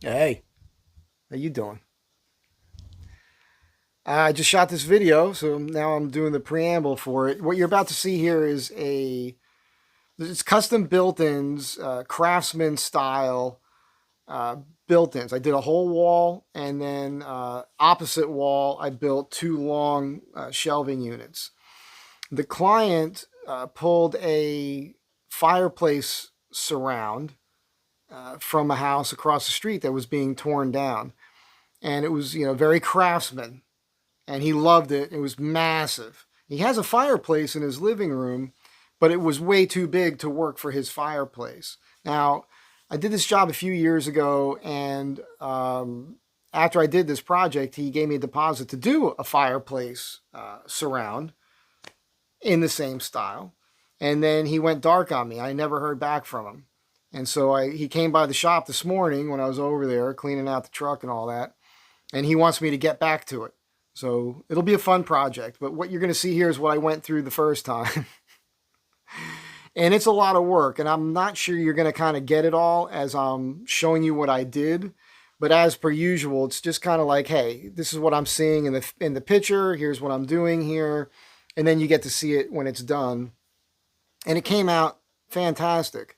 Hey, how you doing? I just shot this video, so now I'm doing the preamble for it. What you're about to see here is it's custom built-ins, Craftsman style uh, built-ins. I did a whole wall, and then opposite wall, I built two long shelving units. The client pulled a fireplace surround from a house across the street that was being torn down, and it was very Craftsman, and he loved it. It was massive. He has a fireplace in his living room, but it was way too big to work for his fireplace. Now, I did this job a few years ago, and after I did this project, he gave me a deposit to do a fireplace surround in the same style. And then he went dark on me. I never heard back from him. And so he came by the shop this morning when I was over there cleaning out the truck and all that, and he wants me to get back to it. So it'll be a fun project. But what you're going to see here is what I went through the first time. And it's a lot of work. And I'm not sure you're going to kind of get it all as I'm showing you what I did. But as per usual, it's just kind of like, hey, this is what I'm seeing in the picture. Here's what I'm doing here. And then you get to see it when it's done. And it came out fantastic.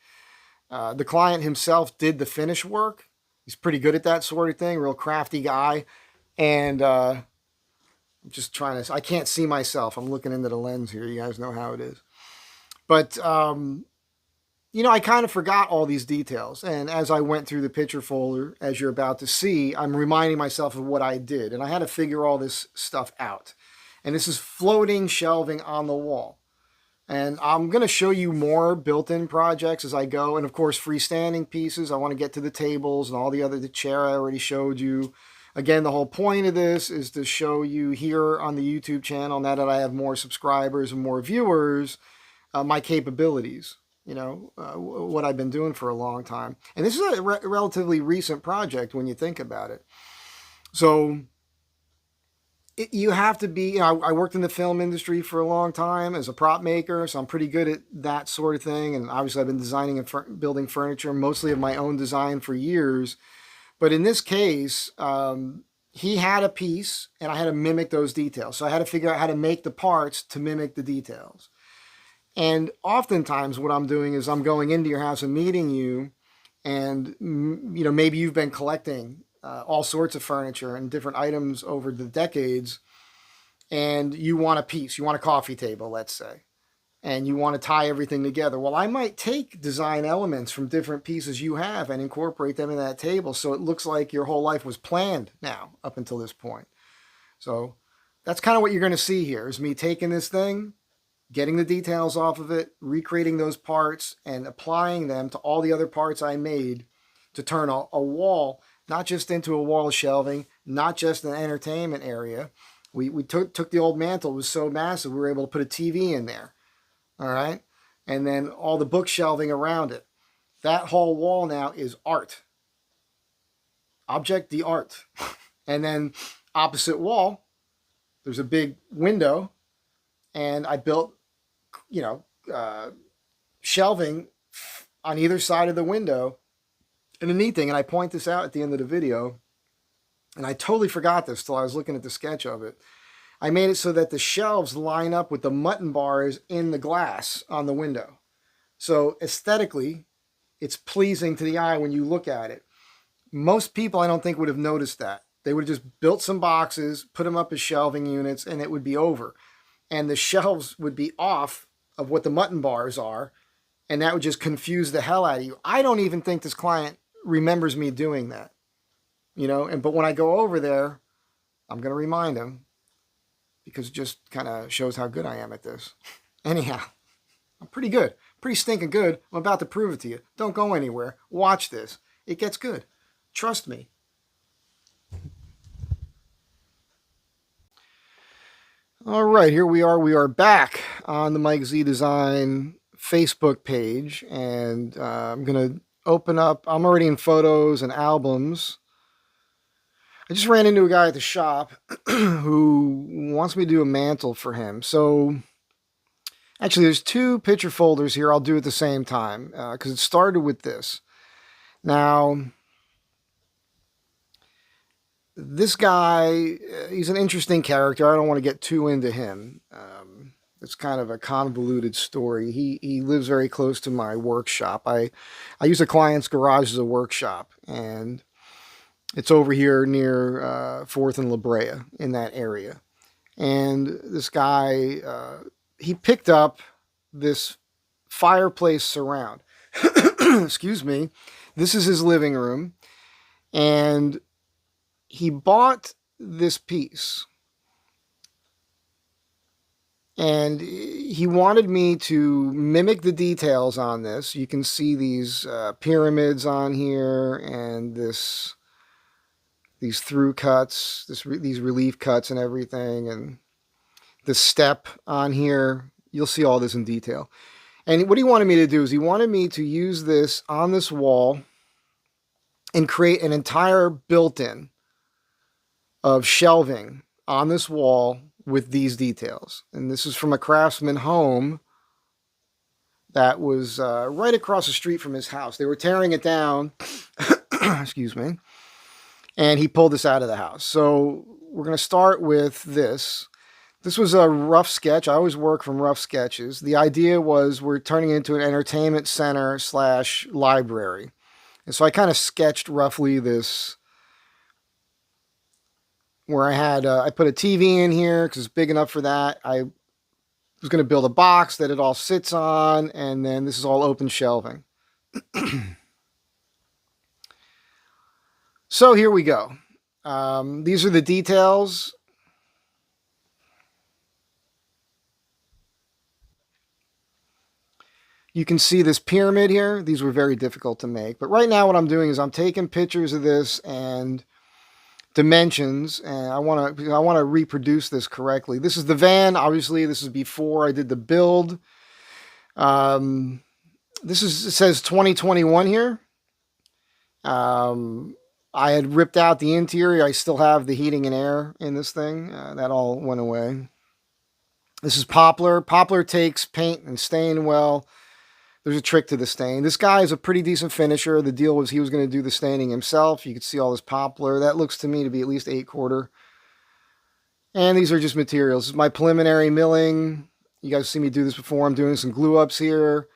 The client himself did the finish work. He's pretty good at that sort of thing, real crafty guy. And I'm just trying to, I can't see myself. I'm looking into the lens here. You guys know how it is. But, I kind of forgot all these details. And as I went through the picture folder, as you're about to see, I'm reminding myself of what I did. And I had to figure all this stuff out. And this is floating shelving on the wall. And I'm going to show you more built-in projects as I go. And of course, freestanding pieces. I want to get to the tables and all the chair I already showed you. Again, the whole point of this is to show you here on the YouTube channel, now that I have more subscribers and more viewers, my capabilities, what I've been doing for a long time. And this is a relatively recent project when you think about it. So you have to be, I worked in the film industry for a long time as a prop maker, so I'm pretty good at that sort of thing. And obviously I've been designing and building furniture, mostly of my own design, for years. But in this case, he had a piece and I had to mimic those details. So I had to figure out how to make the parts to mimic the details. And oftentimes what I'm doing is I'm going into your house and meeting you, and maybe you've been collecting all sorts of furniture and different items over the decades, and you want a piece, you want a coffee table, let's say, and you want to tie everything together. Well, I might take design elements from different pieces you have and incorporate them in that table so it looks like your whole life was planned now up until this point. So that's kind of what you're going to see here, is me taking this thing, getting the details off of it, recreating those parts, and applying them to all the other parts I made to turn a wall not just into a wall of shelving, not just an entertainment area. We took the old mantle. It was so massive, we were able to put a TV in there. All right. And then all the book shelving around it. That whole wall now is art. Object d'art. And then opposite wall, there's a big window. And I built, shelving on either side of the window. And the neat thing, and I point this out at the end of the video, and I totally forgot this till I was looking at the sketch of it. I made it so that the shelves line up with the mutton bars in the glass on the window. So aesthetically, it's pleasing to the eye when you look at it. Most people, I don't think, would have noticed that. They would have just built some boxes, put them up as shelving units, and it would be over. And the shelves would be off of what the mutton bars are, and that would just confuse the hell out of you. I don't even think this client remembers me doing that, but when I go over there, I'm going to remind him, because it just kind of shows how good I am at this. Anyhow, I'm pretty good, pretty stinking good. I'm about to prove it to you. Don't go anywhere. Watch this. It gets good. Trust me. All right, here we are. We are back on the Mike Z Design Facebook page, and I'm going to open up. I'm already in photos and albums. I just ran into a guy at the shop who wants me to do a mantle for him. So actually, there's two picture folders here I'll do at the same time, because it started with this. Now, this guy, he's an interesting character. I don't want to get too into him. It's kind of a convoluted story. He lives very close to my workshop. I use a client's garage as a workshop, and it's over here near 4th and La Brea in that area. And this guy, he picked up this fireplace surround. Excuse me. This is his living room, and he bought this piece, and he wanted me to mimic the details on this. You can see these pyramids on here, and these through cuts, these relief cuts and everything, and the step on here. You'll see all this in detail. And what he wanted me to do is he wanted me to use this on this wall and create an entire built-in of shelving on this wall with these details. And this is from a Craftsman home that was right across the street from his house. They were tearing it down, excuse me, and he pulled this out of the house. So we're going to start with this. This was a rough sketch. I always work from rough sketches. The idea was we're turning it into an entertainment center / library. And so I kind of sketched roughly this, where I put a TV in here because it's big enough for that. I was going to build a box that it all sits on, and then this is all open shelving. So here we go. These are the details. You can see this pyramid here. These were very difficult to make. But right now what I'm doing is I'm taking pictures of this and dimensions, and I want to reproduce this correctly. This is the van. Obviously, this is before I did the build. It says 2021 here. I had ripped out the interior. I still have the heating and air in this thing. That all went away. This is poplar. Poplar takes paint and stain well. There's a trick to the stain. This guy is a pretty decent finisher. The deal was he was going to do the staining himself. You could see all this poplar. That looks to me to be at least 8/4. And these are just materials. This is my preliminary milling. You guys see me do this before. I'm doing some glue ups here.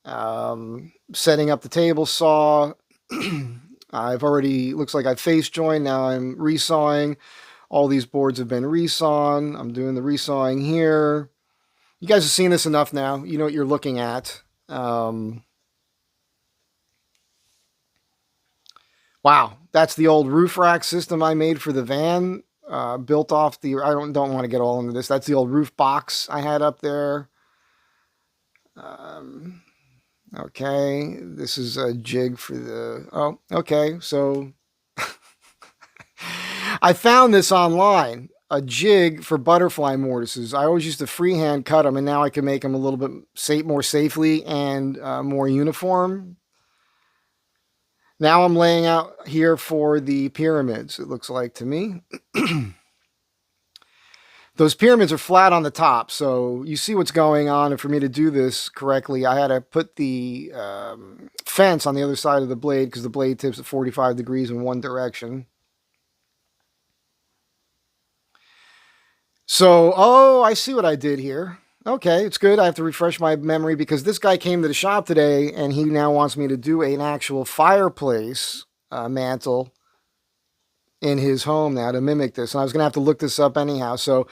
Setting up the table saw. Looks like I've face joined. Now I'm resawing. All these boards have been resawn. I'm doing the resawing here. You guys have seen this enough now. You know what you're looking at. Wow, that's the old roof rack system I made for the van. Built off the, I don't want to get all into this. That's the old roof box I had up there. Okay, this is a jig for the, oh, okay, so I found this online, a jig for butterfly mortises. I always used to freehand cut them, and now I can make them a little bit more safely and more uniform. Now I'm laying out here for the pyramids, it looks like to me. Those pyramids are flat on the top, so you see what's going on. And for me to do this correctly, I had to put the fence on the other side of the blade because the blade tips at 45 degrees in one direction. So, oh, I see what I did here. Okay, it's good. I have to refresh my memory because this guy came to the shop today and he now wants me to do an actual fireplace mantle in his home now to mimic this. And I was going to have to look this up anyhow. So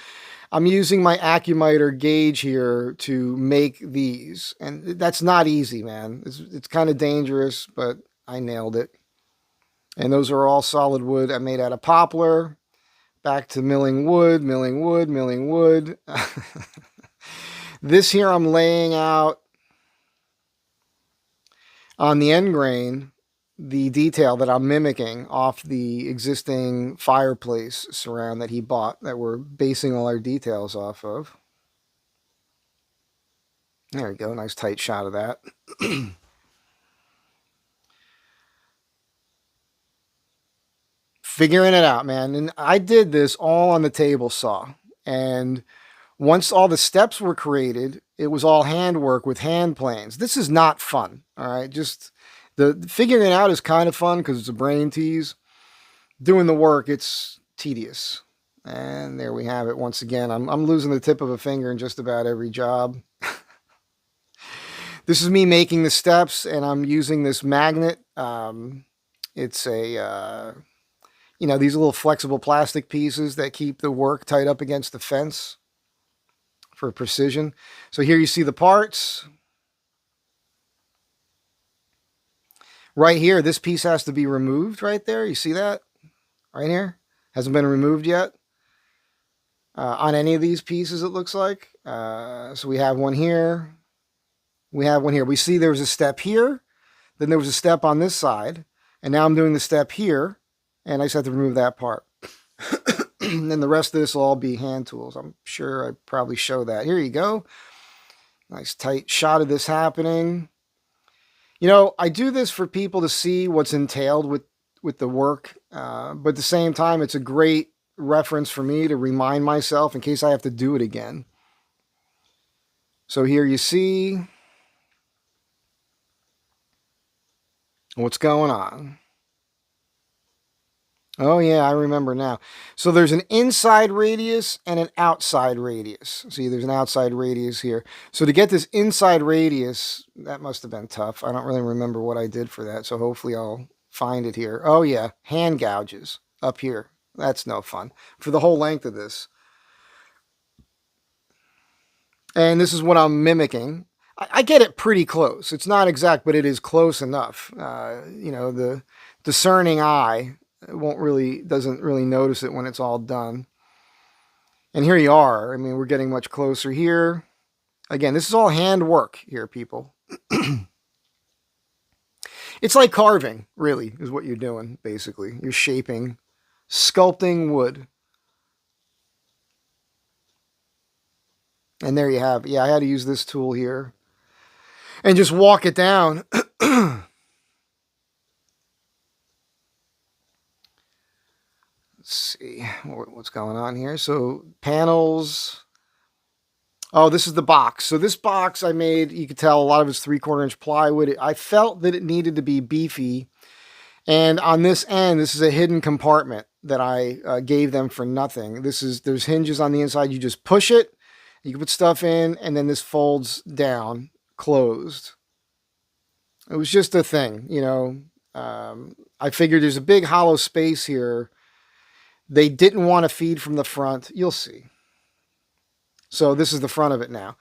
I'm using my Accumiter gauge here to make these. And that's not easy, man. It's kind of dangerous, but I nailed it. And those are all solid wood I made out of poplar. Back to milling wood, milling wood, milling wood. This here I'm laying out on the end grain the detail that I'm mimicking off the existing fireplace surround that he bought that we're basing all our details off of. There we go, nice tight shot of that. Figuring it out, man. And I did this all on the table saw. And once all the steps were created, it was all handwork with hand planes. This is not fun, all right? Just the figuring it out is kind of fun because it's a brain tease. doing the work, it's tedious. And there we have it once again. I'm losing the tip of a finger in just about every job. This is me making the steps, and I'm using this magnet. It's these little flexible plastic pieces that keep the work tight up against the fence for precision. So here you see the parts. Right here, this piece has to be removed right there. You see that? Right here. Hasn't been removed yet. On any of these pieces, it looks like. So we have one here. We have one here. We see there was a step here. Then there was a step on this side. And now I'm doing the step here. And I just have to remove that part. And then the rest of this will all be hand tools. I'm sure I probably show that. Here you go. Nice tight shot of this happening. You know, I do this for people to see what's entailed with the work. But at the same time, it's a great reference for me to remind myself in case I have to do it again. So here you see what's going on. Oh yeah, I remember now. So there's an inside radius and an outside radius. See, there's an outside radius here. So to get this inside radius, that must have been tough. I don't really remember what I did for that, so hopefully I'll find it here. Oh yeah, hand gouges up here. That's no fun. For the whole length of this. And this is what I'm mimicking. I get it pretty close. It's not exact, but it is close enough. The discerning eye doesn't really notice it when it's all done. And here you are. I mean, we're getting much closer here. Again, this is all hand work here, people. It's like carving, really, is what you're doing, basically. You're shaping, sculpting wood. And there you have it. Yeah, I had to use this tool here. And just walk it down. Let's see what's going on here. So panels. Oh, this is the box. So this box I made, you could tell a lot of it's 3/4 inch plywood. I felt that it needed to be beefy. And on this end, this is a hidden compartment that I gave them for nothing. There's hinges on the inside. You just push it. You can put stuff in, and then this folds down, closed. It was just a thing, I figured there's a big hollow space here. They didn't want to feed from the front. You'll see. So this is the front of it now.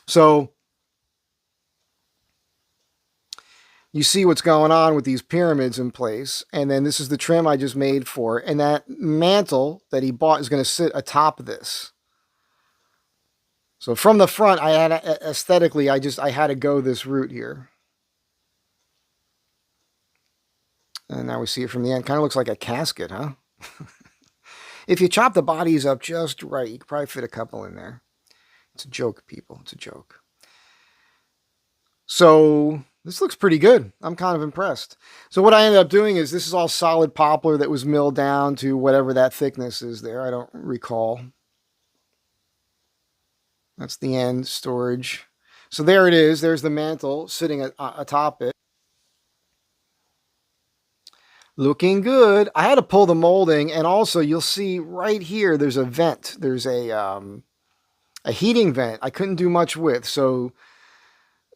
So you see what's going on with these pyramids in place. And then this is the trim I just made for it. And that mantle that he bought is going to sit atop of this. So from the front, I had aesthetically, I had to go this route here. And now we see it from the end. Kind of looks like a casket, huh? If you chop the bodies up just right, you could probably fit a couple in there. It's a joke, people. It's a joke. So this looks pretty good. I'm kind of impressed. So what I ended up doing is this is all solid poplar that was milled down to whatever that thickness is there. I don't recall. That's the end storage. So there it is. There's the mantle sitting atop it. Looking good. I had to pull the molding, and also you'll see right here there's a vent. There's a heating vent I couldn't do much with. So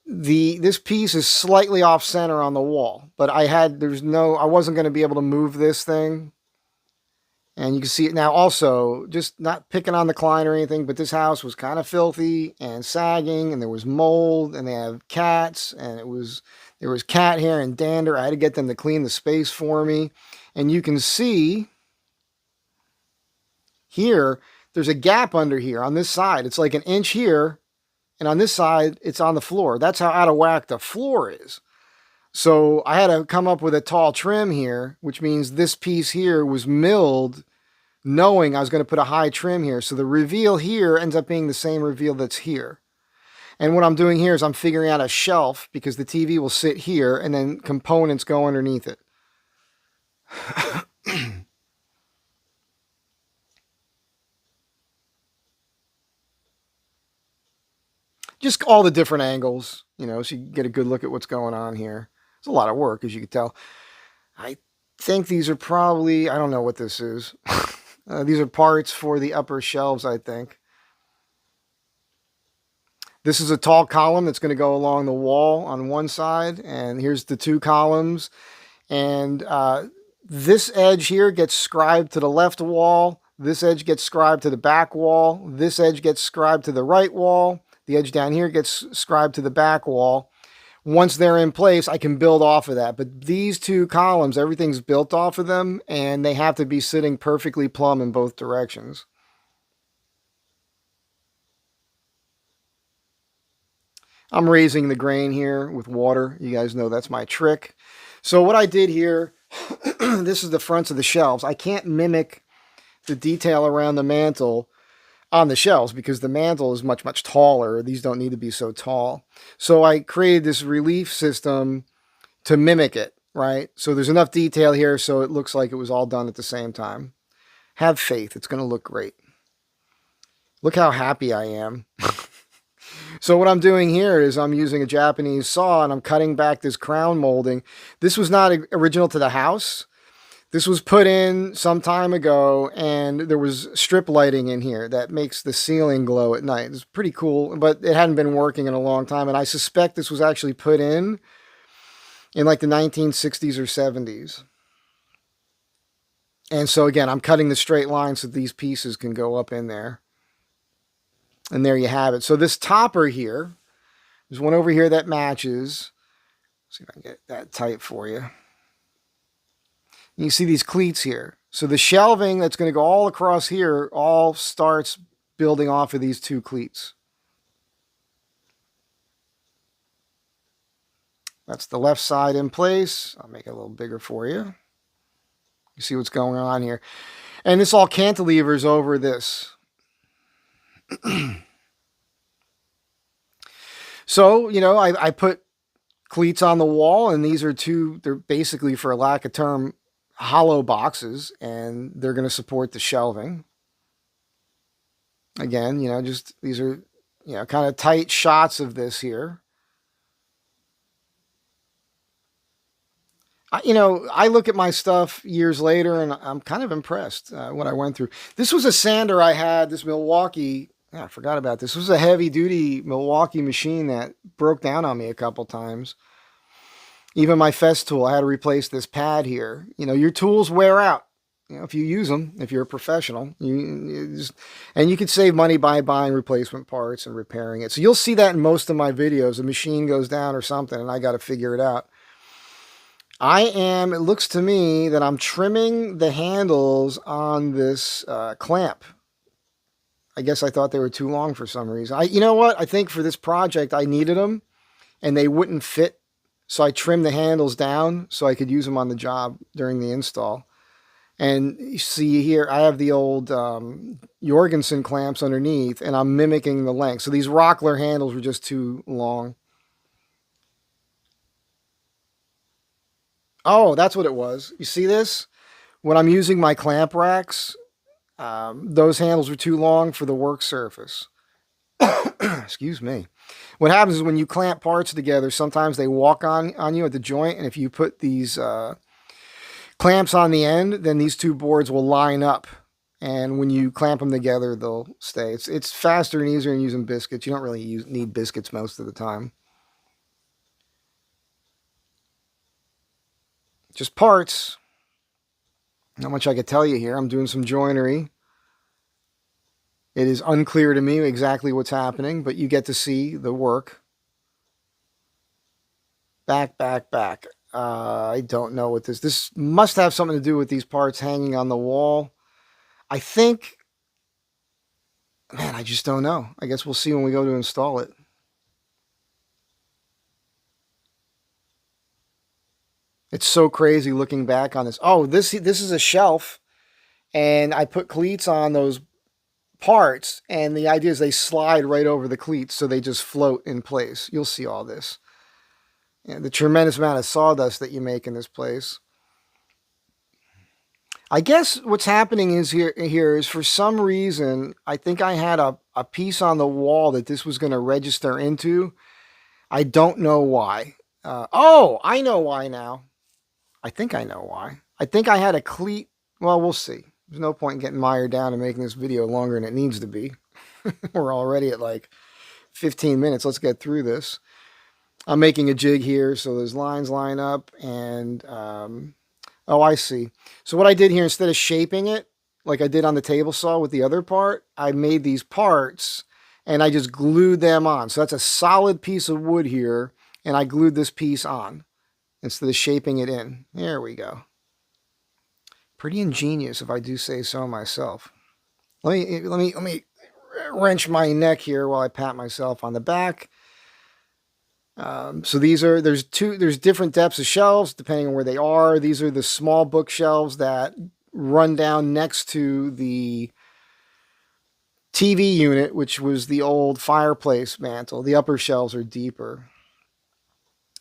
this piece is slightly off center on the wall, but I wasn't going to be able to move this thing. And you can see it now also, just not picking on the client or anything, but this house was kind of filthy and sagging, and there was mold, and they have cats, and there was cat hair and dander. I had to get them to clean the space for me. And you can see here, there's a gap under here on this side. It's like an inch here, and on this side, it's on the floor. That's how out of whack the floor is. So I had to come up with a tall trim here, which means this piece here was milled knowing I was going to put a high trim here. So the reveal here ends up being the same reveal that's here. And what I'm doing here is I'm figuring out a shelf because the TV will sit here and then components go underneath it. Just all the different angles, so you get a good look at what's going on here. It's a lot of work, as you can tell. think these are probably, I don't know what this is. These are parts for the upper shelves, I think. This is a tall column that's going to go along the wall on one side, and here's the two columns. And this edge here gets scribed to the left wall. This edge gets scribed to the back wall. This edge gets scribed to the right wall. The edge down here gets scribed to the back wall. Once they're in place, I can build off of that. But these two columns, everything's built off of them, and they have to be sitting perfectly plumb in both directions. I'm raising the grain here with water. You guys know that's my trick. So what I did here, this is the fronts of the shelves. I can't mimic the detail around the mantle on the shelves because the mantle is much, much taller. These don't need to be so tall. So I created this relief system to mimic it, right? So there's enough detail here so it looks like it was all done at the same time. Have faith. It's going to look great. Look how happy I am. So what I'm doing here is I'm using a Japanese saw and I'm cutting back this crown molding. This was not original to the house. This was put in some time ago, and there was strip lighting in here that makes the ceiling glow at night. It's pretty cool, but it hadn't been working in a long time, and I suspect this was actually put in like the 1960s or 70s. And so again, I'm cutting the straight line so these pieces can go up in there. And there you have it. So this topper here, there's one over here that matches. Let's see if I can get that tight for you. You see these cleats here. So the shelving that's going to go all across here all starts building off of these two cleats. That's the left side in place. I'll make it a little bigger for you. You see what's going on here. And this all cantilevers over this. So, you know, I put cleats on the wall, and these are they're basically, for a lack of term, hollow boxes, and they're going to support the shelving. Again, you know, just these are, you know, kind of tight shots of this here. I look at my stuff years later, and I'm kind of impressed what I went through. This was a sander I had, this Milwaukee. I forgot about this. This was a heavy-duty Milwaukee machine that broke down on me a couple times. Even my Festool, I had to replace this pad here. You know, your tools wear out. You know, if you use them, if you're a professional, and you can save money by buying replacement parts and repairing it. So you'll see that in most of my videos. A machine goes down or something, and I got to figure it out. It looks to me that I'm trimming the handles on this clamp. I guess I thought they were too long for some reason. You know what? I think for this project, I needed them, and they wouldn't fit. So I trimmed the handles down so I could use them on the job during the install. And you see here, I have the old Jorgensen clamps underneath, and I'm mimicking the length. So these Rockler handles were just too long. Oh, that's what it was. You see this? When I'm using my clamp racks, those handles were too long for the work surface. Excuse me. What happens is when you clamp parts together, sometimes they walk on you at the joint, and if you put these clamps on the end, then these two boards will line up, and when you clamp them together, they'll stay. It's faster and easier than using biscuits. You don't really need biscuits most of the time. Just parts. Not much I could tell you here. I'm doing some joinery. It is unclear to me exactly what's happening, but you get to see the work. Back. I don't know what this must have something to do with these parts hanging on the wall. I think, man, I just don't know. I guess we'll see when we go to install it. It's so crazy looking back on this. Oh, this is a shelf, and I put cleats on those parts, and the idea is they slide right over the cleats, so they just float in place. You'll see all this. And the tremendous amount of sawdust that you make in this place. I guess what's happening is here is for some reason, I think I had a piece on the wall that this was going to register into. I don't know why. Oh, I know why now. I think I know why. I think I had a cleat. Well, we'll see. There's no point in getting mired down and making this video longer than it needs to be. We're already at like 15 minutes. Let's get through this. I'm making a jig here, so those lines line up, and oh, I see. So what I did here, instead of shaping it like I did on the table saw with the other part, I made these parts and I just glued them on. So that's a solid piece of wood here, and I glued this piece on instead of shaping it in. There we go. Pretty ingenious, if I do say so myself. Let me wrench my neck here while I pat myself on the back. So there's different depths of shelves depending on where they are. These are the small bookshelves that run down next to the TV unit, which was the old fireplace mantle. The upper shelves are deeper.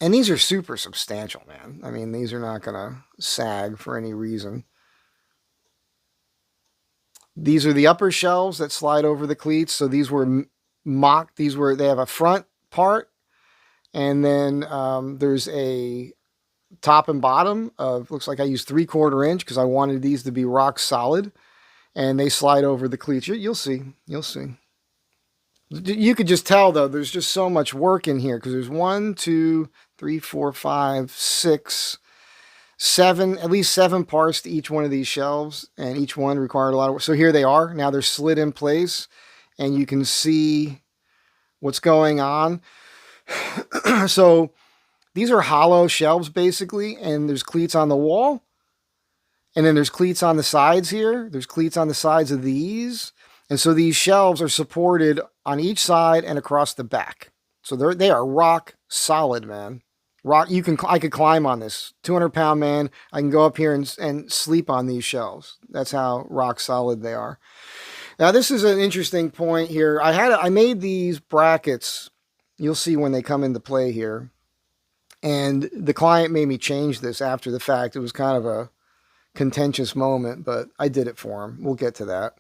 And these are super substantial, man. I mean, these are not going to sag for any reason. These are the upper shelves that slide over the cleats. So these were mocked. They have a front part, and then there's a top and bottom of, looks like I used 3/4 inch because I wanted these to be rock solid, and they slide over the cleats. You'll see. You'll see. You could just tell, though, there's just so much work in here because there's 1, 2, 3, 4, 5, 6, 7, at least 7 parts to each one of these shelves, and each one required a lot of work. So here they are. Now they're slid in place, and you can see what's going on. So these are hollow shelves, basically, and there's cleats on the wall, and then there's cleats on the sides here. There's cleats on the sides of these. And so these shelves are supported on each side and across the back. So they are rock solid, man. I could climb on this 200-pound man. I can go up here and sleep on these shelves. That's how rock solid they are. Now this is an interesting point here. I made these brackets. You'll see when they come into play here. And the client made me change this after the fact. It was kind of a contentious moment, but I did it for him. We'll get to that.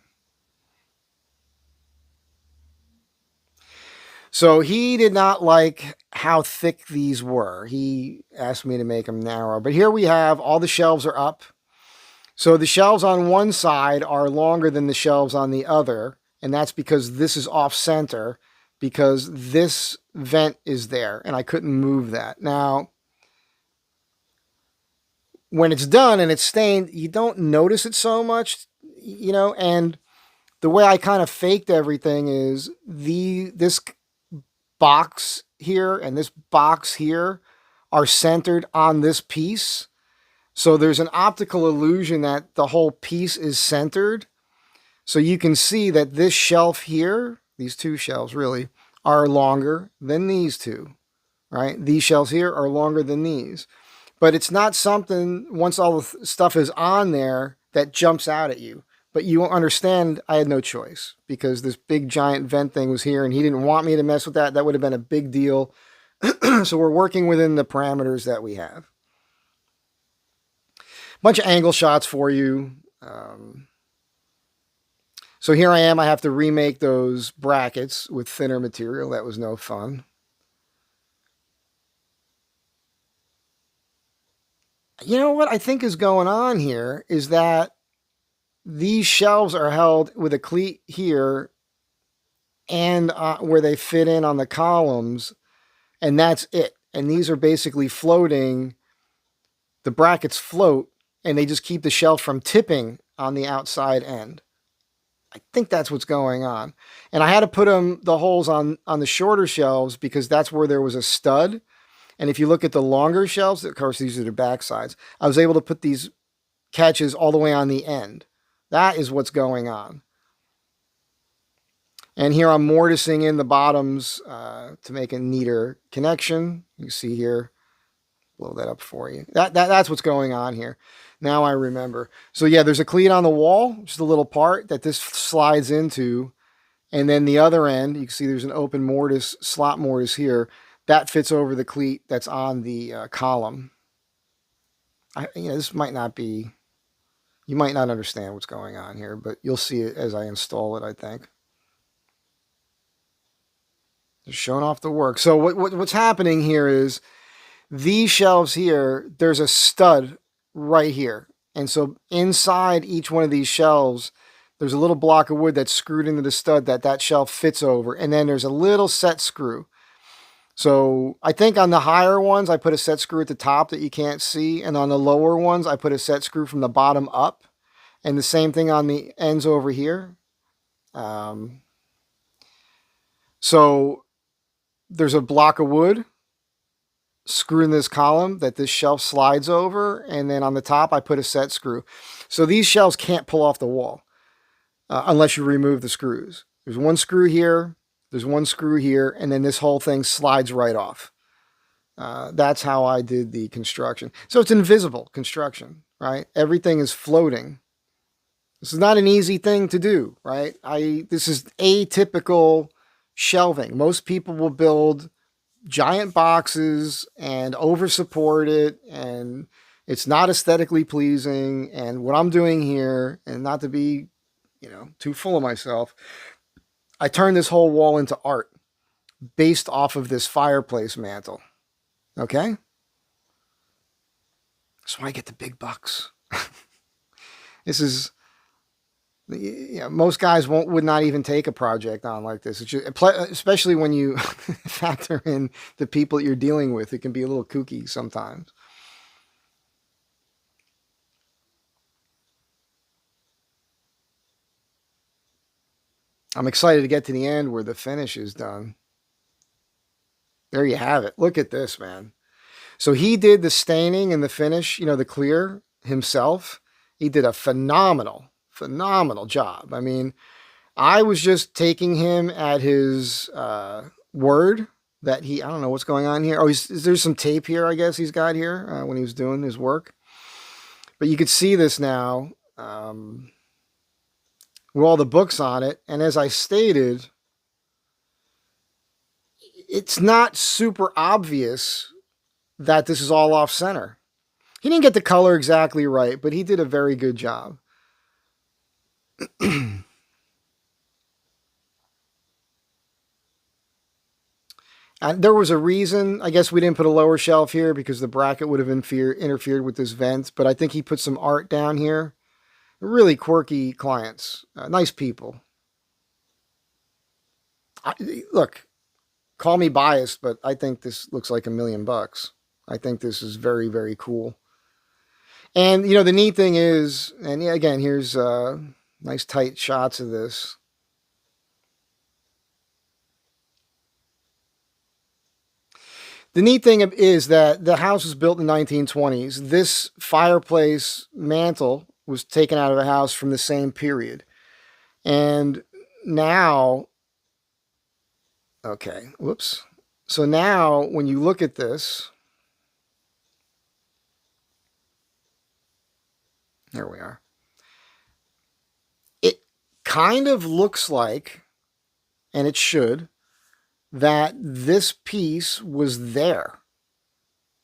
So he did not like how thick these were. He asked me to make them narrow. But here we have all the shelves are up. So the shelves on one side are longer than the shelves on the other. And that's because this is off center, because this vent is there and I couldn't move that. Now, when it's done and it's stained, you don't notice it so much, you know, and the way I kind of faked everything is this box here and this box here are centered on this piece. So there's an optical illusion that the whole piece is centered. So you can see that this shelf here, these two shelves really, are longer than these two, right? These shelves here are longer than these. But it's not something, once all the stuff is on there, that jumps out at you. But you understand I had no choice because this big giant vent thing was here and he didn't want me to mess with that. That would have been a big deal. So we're working within the parameters that we have. Bunch of angle shots for you. So here I am. I have to remake those brackets with thinner material. That was no fun. You know what I think is going on here is that these shelves are held with a cleat here and where they fit in on the columns, and that's it. And these are basically floating. The brackets float, and they just keep the shelf from tipping on the outside end. I think that's what's going on. And I had to put the holes on the shorter shelves because that's where there was a stud. And if you look at the longer shelves, of course, these are the back sides, I was able to put these catches all the way on the end. That is what's going on. And here I'm mortising in the bottoms to make a neater connection. You can see here, blow that up for you. That's what's going on here. Now I remember. So yeah, there's a cleat on the wall, just a little part that this slides into. And then the other end, you can see there's an open mortise, slot mortise here. That fits over the cleat that's on the column. This might not be, you might not understand what's going on here, but you'll see it as I install it, I think. Just showing off the work. So what's happening here is these shelves here, there's a stud right here. And so inside each one of these shelves, there's a little block of wood that's screwed into the stud that shelf fits over. And then there's a little set screw. So I think on the higher ones, I put a set screw at the top that you can't see. And on the lower ones, I put a set screw from the bottom up. And the same thing on the ends over here. So there's a block of wood screw in this column that this shelf slides over. And then on the top, I put a set screw. So these shelves can't pull off the wall unless you remove the screws. There's one screw here. There's one screw here. And then this whole thing slides right off. That's how I did the construction. So it's invisible construction, right? Everything is floating. This is not an easy thing to do, right? This is atypical shelving. Most people will build giant boxes and over support it, and it's not aesthetically pleasing. And what I'm doing here, and not to be, too full of myself, I turned this whole wall into art based off of this fireplace mantle. Okay? That's why I get the big bucks. This is, most guys would not even take a project on like this. It's just, especially when you factor in the people that you're dealing with. It can be a little kooky sometimes. I'm excited to get to the end where the finish is done. There you have it. Look at this, man. So he did the staining and the finish, the clear himself. He did a phenomenal job. I mean, I was just taking him at his word that I don't know what's going on here. Oh, there's some tape here, I guess he's got here when he was doing his work. But you could see this now with all the books on it. And as I stated, it's not super obvious that this is all off center. He didn't get the color exactly right, but he did a very good job. And there was a reason. I guess we didn't put a lower shelf here because the bracket would have interfered with this vent. But I think he put some art down here. Really quirky clients. Nice people. Look, call me biased, but I think this looks like $1 million. I think this is very, very cool. And, the neat thing is, and again, here's nice tight shots of this. The neat thing is that the house was built in the 1920s. This fireplace mantle was taken out of a house from the same period. And now, okay, whoops. So now when you look at this, there we are. It kind of looks like, and it should, that this piece was there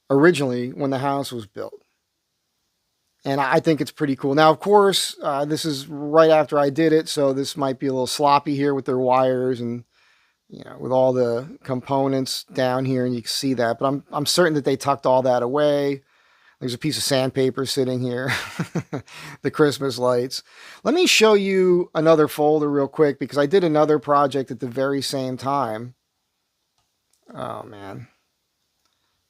originally when the house was built. And I think it's pretty cool. Now, of course, this is right after I did it, so this might be a little sloppy here with their wires and, with all the components down here, and you can see that. But I'm certain that they tucked all that away. There's a piece of sandpaper sitting here, the Christmas lights. Let me show you another folder real quick because I did another project at the very same time. Oh, man.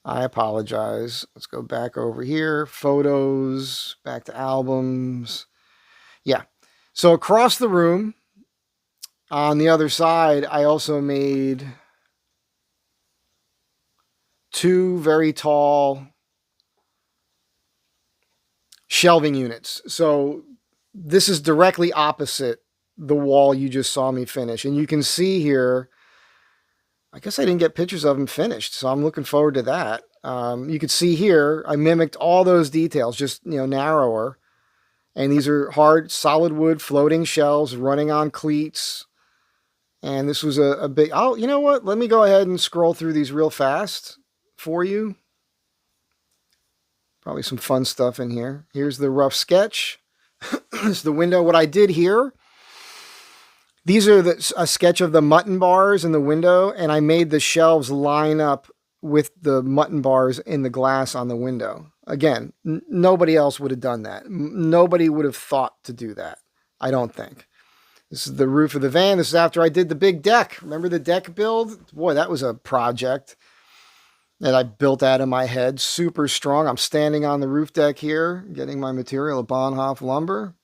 I apologize. Let's go back over here. Photos, back to albums. Yeah. So across the room, on the other side, I also made 2 very tall shelving units. So this is directly opposite the wall you just saw me finish. And you can see here, I guess I didn't get pictures of them finished, so I'm looking forward to that. You can see here, I mimicked all those details, just, narrower. And these are hard, solid wood, floating shelves, running on cleats. And this was a big, oh, you know what? Let me go ahead and scroll through these real fast for you. Probably some fun stuff in here. Here's the rough sketch. This is the window. What I did here, these are a sketch of the mutton bars in the window, and I made the shelves line up with the mutton bars in the glass on the window. Again, nobody else would have done that. Nobody would have thought to do that, I don't think. This is the roof of the van. This is after I did the big deck. Remember the deck build? Boy, that was a project that I built out of my head. Super strong. I'm standing on the roof deck here, getting my material at Bonhoff Lumber.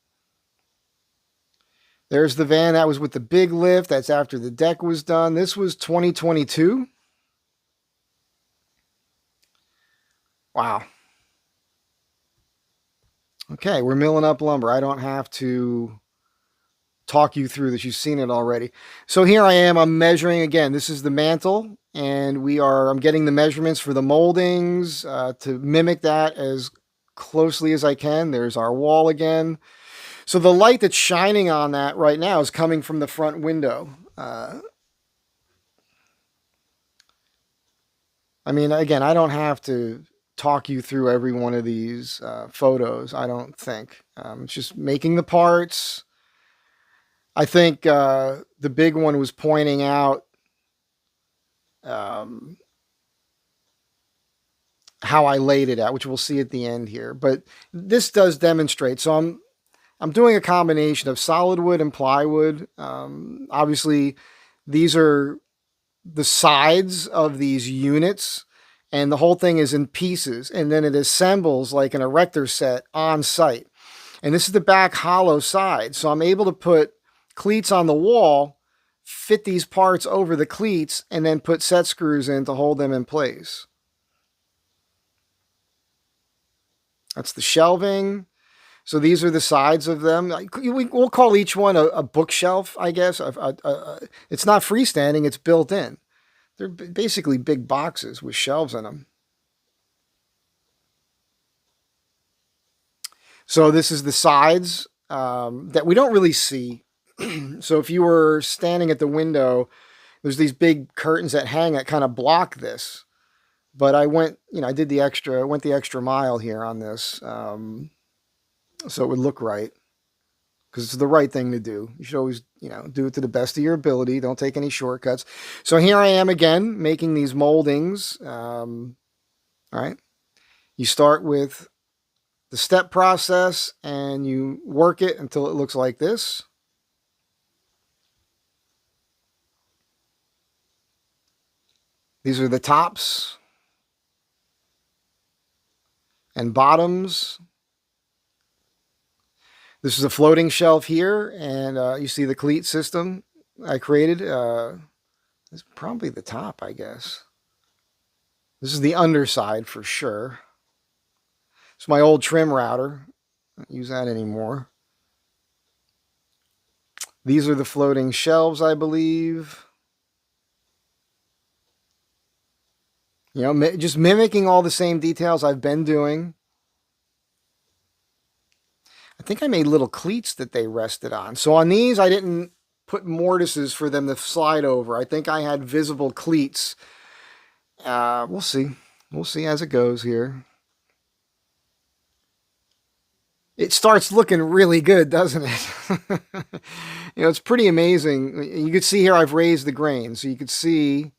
There's the van. That was with the big lift. That's after the deck was done. This was 2022. Wow. Okay, we're milling up lumber. I don't have to talk you through this. You've seen it already. So here I am. I'm measuring again. This is the mantle, and I'm getting the measurements for the moldings to mimic that as closely as I can. There's our wall again. So the light that's shining on that right now is coming from the front window. I mean, again, I don't have to talk you through every one of these photos, I don't think. It's just making the parts. I think the big one was pointing out how I laid it out, which we'll see at the end here. But this does demonstrate. So I'm doing a combination of solid wood and plywood. Obviously, these are the sides of these units, and the whole thing is in pieces, and then it assembles like an erector set on site. And this is the back hollow side. So I'm able to put cleats on the wall, fit these parts over the cleats, and then put set screws in to hold them in place. That's the shelving. So these are the sides of them. We'll call each one a bookshelf, I guess. It's not freestanding, it's built in. They're basically big boxes with shelves in them. So this is the sides that we don't really see. So if you were standing at the window, there's these big curtains that hang that kind of block this. But I went the extra mile here on this. So it would look right, because it's the right thing to do. You should always, do it to the best of your ability. Don't take any shortcuts. So here I am again, making these moldings. All right. You start with the step process and you work it until it looks like this. These are the tops and bottoms. This is a floating shelf here, and you see the cleat system I created. It's probably the top, I guess. This is the underside for sure. It's my old trim router. I don't use that anymore. These are the floating shelves, I believe. Just mimicking all the same details I've been doing. I think I made little cleats that they rested on. So on these, I didn't put mortises for them to slide over. I think I had visible cleats. We'll see. We'll see as it goes here. It starts looking really good, doesn't it? It's pretty amazing. You can see here I've raised the grain. So you can see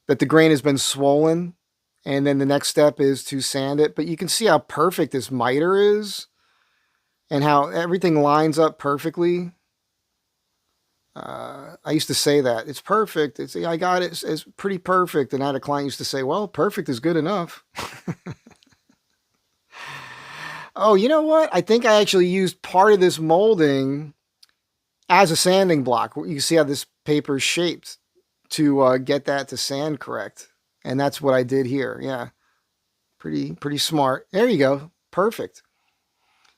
that the grain has been swollen. And then the next step is to sand it. But you can see how perfect this miter is, and how everything lines up perfectly. I used to say that. It's perfect. I got it. It's pretty perfect. And I had a client used to say, well, perfect is good enough. Oh, you know what? I think I actually used part of this molding as a sanding block. You can see how this paper is shaped to get that to sand correct. And that's what I did here. Yeah. Pretty smart. There you go. Perfect.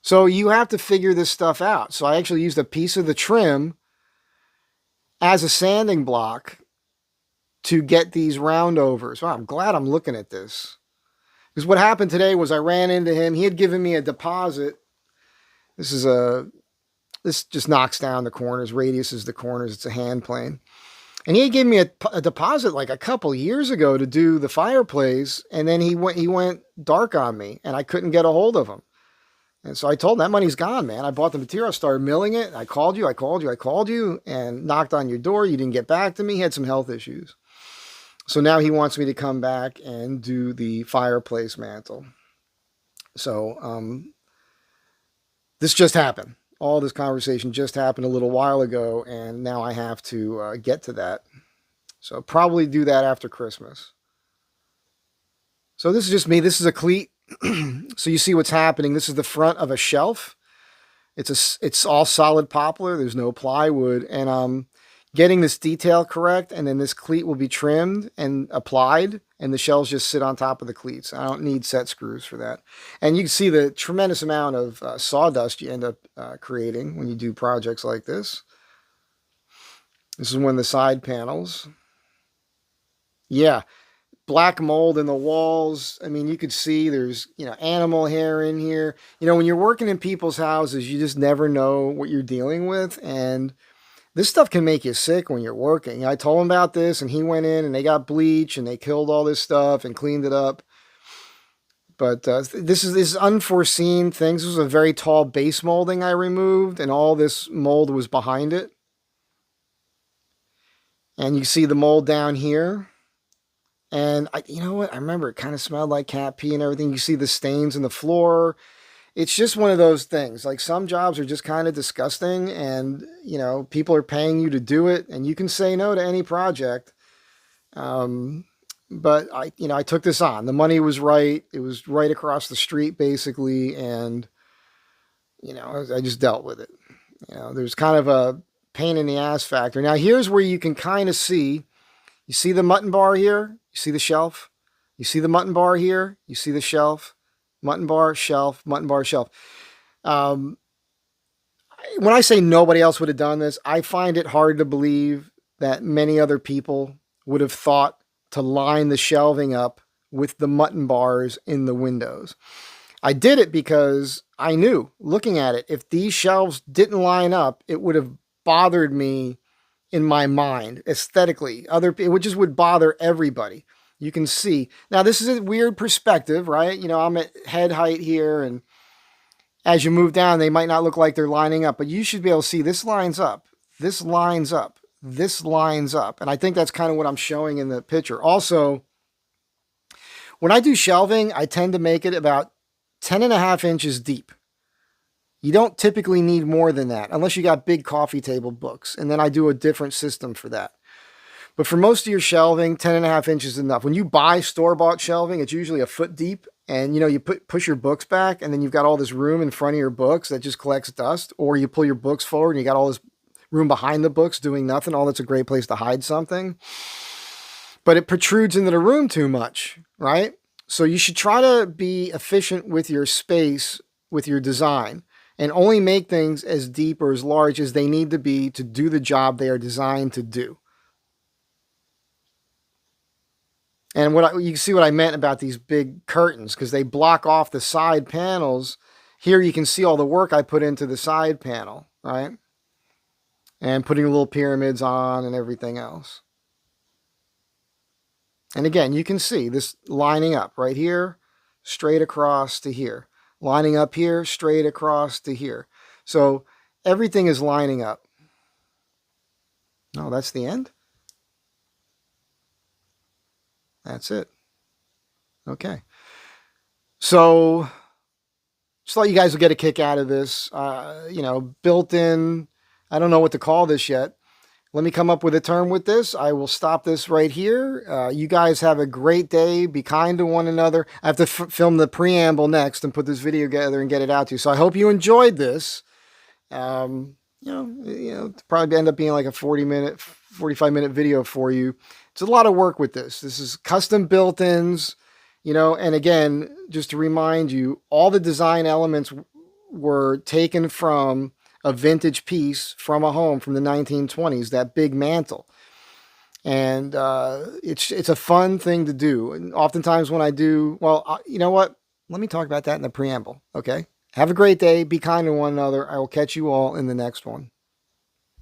So you have to figure this stuff out. So I actually used a piece of the trim as a sanding block to get these roundovers. Wow, I'm glad I'm looking at this. Because what happened today was I ran into him. He had given me a deposit. This just knocks down the corners, radiuses the corners. It's a hand plane. And he had given me a deposit like a couple years ago to do the fireplace. And then he went dark on me, and I couldn't get a hold of him. And so I told him, that money's gone, man. I bought the material, started milling it. I called you, and knocked on your door. You didn't get back to me. He had some health issues. So now he wants me to come back and do the fireplace mantle. So this just happened. All this conversation just happened a little while ago, and now I have to get to that. So probably do that after Christmas. So this is just me. This is a cleat. So you see what's happening. This is the front of a shelf. It's all solid poplar. There's no plywood, and I'm getting this detail correct, and then this cleat will be trimmed and applied, and the shelves just sit on top of the cleats. I don't need set screws for that. And you can see the tremendous amount of sawdust you end up creating when you do projects like this. This is one of the side panels. Yeah, black mold in the walls. I mean, you could see there's, animal hair in here. When you're working in people's houses, you just never know what you're dealing with. And this stuff can make you sick when you're working. I told him about this, and he went in and they got bleach and they killed all this stuff and cleaned it up. But this is unforeseen things. This was a very tall base molding I removed, and all this mold was behind it. And you see the mold down here. And you know what? I remember it kind of smelled like cat pee and everything. You see the stains in the floor. It's just one of those things. Like, some jobs are just kind of disgusting, and people are paying you to do it, and you can say no to any project. But I took this on. The money was right. It was right across the street, basically, and I just dealt with it. There's kind of a pain in the ass factor. Now, here's where you can kind of see. You see the mutton bar here? You see the shelf? You see the mutton bar here? You see the shelf? Mutton bar, shelf, mutton bar, shelf. When I say nobody else would have done this, I find it hard to believe that many other people would have thought to line the shelving up with the mutton bars in the windows. I did it because I knew, looking at it, if these shelves didn't line up, it would have bothered me in my mind aesthetically. It just would bother everybody. You can see. Now, this is a weird perspective, right? I'm at head height here, and as you move down, they might not look like they're lining up, but you should be able to see this lines up, this lines up, this lines up. And I think that's kind of what I'm showing in the picture. Also, when I do shelving, I tend to make it about 10.5 inches deep. You don't typically need more than that unless you got big coffee table books. And then I do a different system for that. But for most of your shelving, 10.5 inches is enough. When you buy store-bought shelving, it's usually a foot deep. And, you push your books back, and then you've got all this room in front of your books that just collects dust. Or you pull your books forward, and you got all this room behind the books doing nothing. Oh, that's a great place to hide something. But it protrudes into the room too much, right? So you should try to be efficient with your space, with your design, and only make things as deep or as large as they need to be to do the job they are designed to do. And you can see what I meant about these big curtains, because they block off the side panels. Here you can see all the work I put into the side panel, right? And putting little pyramids on and everything else. And again, you can see this lining up right here, straight across to here. Lining up here, straight across to here. So everything is lining up. No, that's the end? That's it. Okay. So just thought you guys would get a kick out of this. Built in, I don't know what to call this yet. Let me come up with a term with this. I will stop this right here. You guys have a great day. Be kind to one another. I have to film the preamble next and put this video together and get it out to you. So I hope you enjoyed this. Probably end up being like a 45-minute video for you. It's a lot of work with this. This is custom built-ins, and again, just to remind you, all the design elements were taken from a vintage piece from a home from the 1920s, that big mantle. And it's a fun thing to do. And oftentimes when I do, you know what? Let me talk about that in the preamble, okay? Have a great day. Be kind to one another. I will catch you all in the next one.